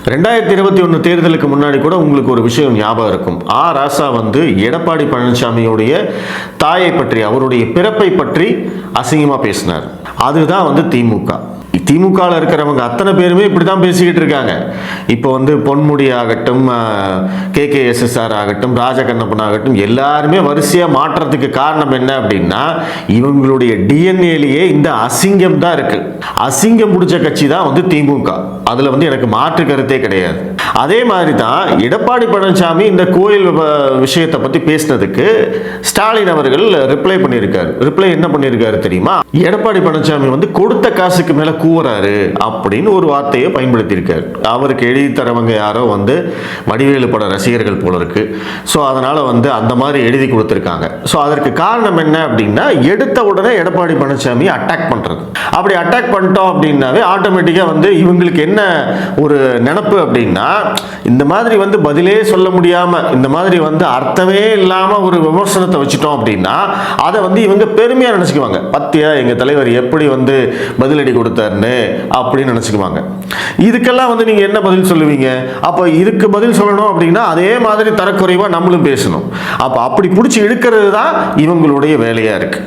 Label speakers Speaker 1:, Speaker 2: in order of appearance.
Speaker 1: 2021 தேர்தலுக்கு முன்னாடி கூட உங்களுக்கு ஒரு விஷயம் ஞாபகம் இருக்கும். ராசா வந்து எடப்பாடி பழனிசாமியுடைய தாயை பற்றி, அவருடைய பிறப்பை பற்றி அசிங்கமா பேசினார். அதுதான் வந்து திமுக. திமுகவில் இருக்கிறவங்க அத்தனை பேருமே இப்படி தான் பேசிக்கிட்டு இருக்காங்க. இப்போ வந்து பொன்முடி ஆகட்டும், KKSSR ஆகட்டும், ராஜகண்ணப்பன் ஆகட்டும், எல்லாருமே வரிசையாக மாற்றத்துக்கு காரணம் என்ன அப்படின்னா, இவங்களுடைய டிஎன்ஏலேயே இந்த அசிங்கம் தான் இருக்கு. அசிங்கம் பிடிச்ச கட்சி தான் வந்து திமுக. அதில் வந்து எனக்கு மாற்று கருத்தே கிடையாது. அதே மாதிரி தான் எடப்பாடி பழனிசாமி இந்த கோயில் விஷயத்தை பற்றி பேசினதுக்கு ஸ்டாலின் அவர்கள் ரிப்ளை பண்ணியிருக்காரு. ரிப்ளை என்ன பண்ணியிருக்காரு தெரியுமா? எடப்பாடி பழனிசாமி வந்து கொடுத்த காசுக்கு மேலே கூறாரு அப்படின்னு ஒரு வார்த்தையை பயன்படுத்தியிருக்காரு. அவருக்கு எழுதி தரவங்க யாரோ வந்து வடிவேலு பட ரசிகர்கள் போல இருக்கு. ஸோ அதனால வந்து அந்த மாதிரி எழுதி கொடுத்துருக்காங்க. ஸோ அதற்கு காரணம் என்ன அப்படின்னா, எடுத்த உடனே எடப்பாடி பழனிசாமி அட்டாக் பண்ணுறது. அப்படி அட்டாக் பண்ணிட்டோம் அப்படின்னாவே ஆட்டோமேட்டிக்காக வந்து இவங்களுக்கு என்ன ஒரு நினப்பு அப்படின்னா, இந்த மாதிரி வந்து பதிலே சொல்ல முடியாம, இந்த மாதிரி வந்து அர்த்தமே இல்லாம ஒரு விமர்சனத்தை வச்சுட்டோம் அப்படின்னா அதை வந்து இவங்க பெருமையா நினைச்சுக்குவாங்க. பத்தியா எங்க தலைவர் எப்படி வந்து பதிலடி கொடுத்தாருன்னு அப்படின்னு நினைச்சுக்குவாங்க. இதுக்கெல்லாம் வந்து நீங்க என்ன பதில் சொல்லுவீங்க? அப்ப இதுக்கு பதில் சொல்லணும் அப்படின்னா அதே மாதிரி தரக்குறைவா நம்மளும் பேசணும். அப்ப அப்படி பிடிச்சி இழுக்கிறது தான் இவங்களுடைய வேலையா இருக்கு.